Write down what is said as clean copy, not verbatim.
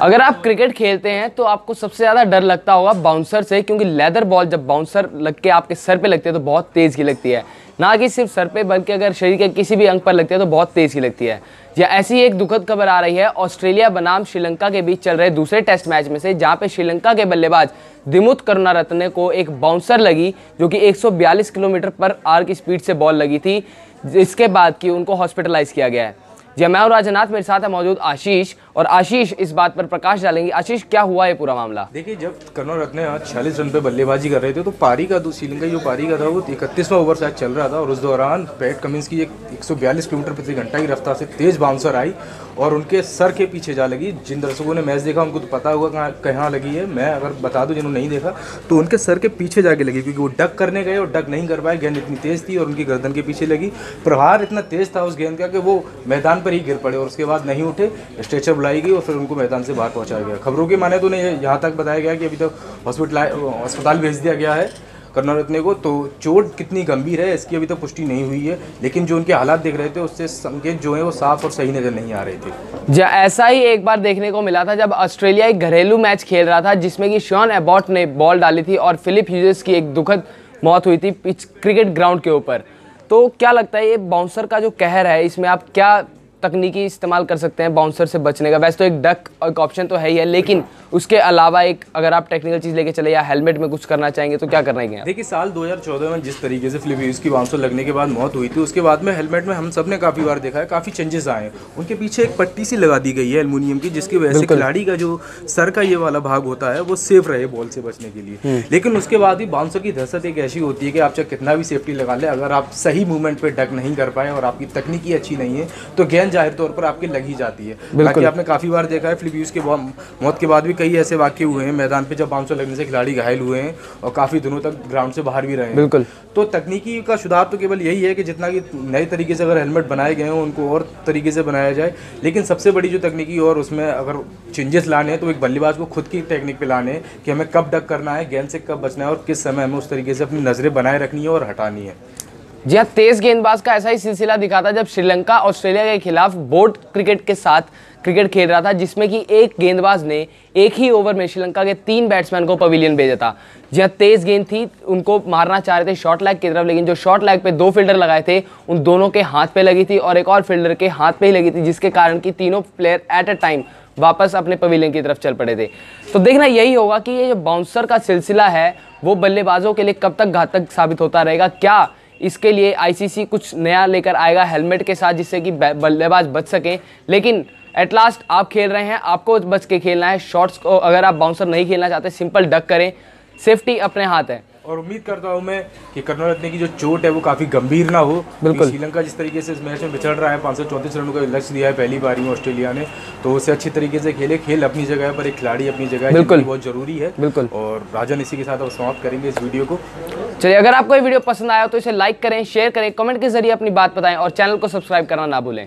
अगर आप क्रिकेट खेलते हैं तो आपको सबसे ज़्यादा डर लगता होगा बाउंसर से, क्योंकि लेदर बॉल जब बाउंसर लग के आपके सर पे लगती है तो बहुत तेज़ की लगती है। ना कि सिर्फ सर पे बल्कि अगर शरीर के किसी भी अंग पर लगती है तो बहुत तेज़ की लगती है। या ऐसी एक दुखद खबर आ रही है ऑस्ट्रेलिया बनाम श्रीलंका के बीच चल रहे दूसरे टेस्ट मैच में से, जहां पे श्रीलंका के बल्लेबाज दिमुथ करुणारत्ने को एक बाउंसर लगी जो कि 142 किलोमीटर पर आवर की स्पीड से बॉल लगी थी, जिसके बाद कि उनको हॉस्पिटलाइज किया गया है। जी मैं हूं राजनाथ, मेरे साथ है मौजूद आशीष, और आशीष इस बात पर प्रकाश डालेंगे। आशीष, क्या हुआ ये पूरा मामला? देखिए, जब करुणारत्ने 46 रन पे बल्लेबाजी कर रहे थे तो पारी का श्रीलंका जो पारी का था वो 31वां ओवर शायद चल रहा था, और उस दौरान पैट कमिंस की एक 142 किलोमीटर प्रति घंटा की रफ्तार से तेज बाउंसर आई और उनके सर के पीछे जा लगी। जिन दर्शकों ने मैच देखा उनको तो पता होगा कहाँ लगी है। मैं अगर बता दूं जिन्होंने नहीं देखा तो उनके सर के पीछे जाके लगी, क्योंकि वो डक करने गए और डक नहीं कर पाए। गेंद इतनी तेज थी और उनकी गर्दन के पीछे लगी। प्रहार इतना तेज था उस गेंद का कि वो मैदान पर ही गिर पड़े और उसके बाद नहीं उठे। स्ट्रेचर बुलाई गई और फिर उनको मैदान से बाहर पहुंचाया गया। खबरों के माने तो उन्हें यहाँ तक बताया गया कि अभी तक अस्पताल भेज दिया गया है करुणारत्ने को। तो चोट कितनी गंभीर है इसकी अभी तक पुष्टि नहीं हुई है, लेकिन जो उनके हालात देख रहे थे उससे संकेत जो है वो साफ और सही नजर नहीं आ रहे थे। ऐसा ही एक बार देखने को मिला था जब ऑस्ट्रेलिया एक घरेलू मैच खेल रहा था, जिसमें कि शॉन एबॉट ने बॉल डाली थी और फिलिप ह्यूजेस की एक दुखद मौत हुई थी पिच क्रिकेट ग्राउंड के ऊपर। तो क्या लगता है ये बाउंसर का जो कहर है, इसमें आप क्या तकनीकी इस्तेमाल कर सकते हैं बाउंसर से बचने का? वैसे तो एक डक एक ऑप्शन तो है ही है, लेकिन उसके अलावा एक अगर आप टेक्निकल चीज़ लेके चले या हेलमेट में कुछ करना चाहेंगे तो क्या करना है? देखिए, साल 2014 में जिस तरीके से फिलिप ह्यूज की बाउंसर लगने के बाद मौत हुई थी, उसके बाद में हेलमेट में हम सब ने काफ़ी बार देखा है काफ़ी चेंजेस आए हैं। उनके पीछे एक पट्टी सी लगा दी गई है एल्युमिनियम की, जिसकी वजह से खिलाड़ी का जो सर का ये वाला भाग होता है वो सेफ रहे बॉल से बचने के लिए। लेकिन उसके बाद भी बाउंसर की दहशत एक ऐसी होती है कि आप चाहे कितना भी सेफ्टी लगा ले, अगर आप सही मूवमेंट पर डक नहीं कर पाए और आपकी तकनीकी अच्छी नहीं है तो गेंद जाहिर तौर पर आपकी लग ही जाती है। बाकी आपने काफी बार देखा है फिलिप ह्यूज के मौत के बाद भी कई ऐसे वाकये हुए हैं मैदान पे जब बाउंसर लगने से खिलाड़ी घायल हुए हैं और काफी दिनों तक ग्राउंड से बाहर भी रहे हैं। बिल्कुल। तो तकनीकी का सुधार तो केवल यही है कि जितना कि नए तरीके से अगर हेलमेट बनाए गए हों उनको और तरीके से बनाया जाए। लेकिन सबसे बड़ी जो तकनीकी और उसमें अगर चेंजेस लाने हैं तो एक बल्लेबाज को खुद की टेक्निक पे लाने हैं कि हमें कब डक करना है, गेंद से कब बचना है और किस समय हमें उस तरीके से अपनी नजरें बनाए रखनी है और हटानी है। जी हाँ, तेज गेंदबाज का ऐसा ही सिलसिला दिखा था जब श्रीलंका ऑस्ट्रेलिया के खिलाफ बोर्ड क्रिकेट के साथ क्रिकेट खेल रहा था, जिसमें कि एक गेंदबाज ने एक ही ओवर में श्रीलंका के 3 बैट्समैन को पवेलियन भेजा था। जी हाँ, तेज गेंद थी, उनको मारना चाह रहे थे शॉर्ट लेग की तरफ, लेकिन जो शॉर्ट लेग पे 2 फील्डर लगाए थे उन दोनों के हाथ पे लगी थी और एक और फील्डर के हाथ पे ही लगी थी, जिसके कारण कि तीनों प्लेयर एट अ टाइम वापस अपने पवेलियन की तरफ चल पड़े थे। तो देखना यही होगा कि ये जो बाउंसर का सिलसिला है वो बल्लेबाजों के लिए कब तक घातक साबित होता रहेगा। क्या इसके लिए आईसीसी कुछ नया लेकर आएगा हेलमेट के साथ, जिससे कि बल्लेबाज बच सकें? लेकिन एट लास्ट आप खेल रहे हैं, आपको बच के खेलना है। शॉट्स को अगर आप बाउंसर नहीं खेलना चाहते, सिंपल डक करें, सेफ्टी अपने हाथ है। और उम्मीद करता हूं मैं कि करुणारत्ने की जो चोट है वो काफ़ी गंभीर ना हो। बिल्कुल। श्रीलंका जिस तरीके से इस मैच में बिछड़ रहा है, 534 रनों का लक्ष्य दिया है पहली बारी में ऑस्ट्रेलिया ने, तो उसे अच्छी तरीके से खेले। खेल अपनी जगह पर, एक खिलाड़ी अपनी जगह बिल्कुल बहुत जरूरी है। बिल्कुल। और राजन इसी के साथ अब समाप्त करेंगे इस वीडियो को। चलिए, अगर आपको ये वीडियो पसंद आया तो इसे लाइक करें, शेयर करें, कमेंट के जरिए अपनी बात बताएं और चैनल को सब्सक्राइब करना ना भूलें।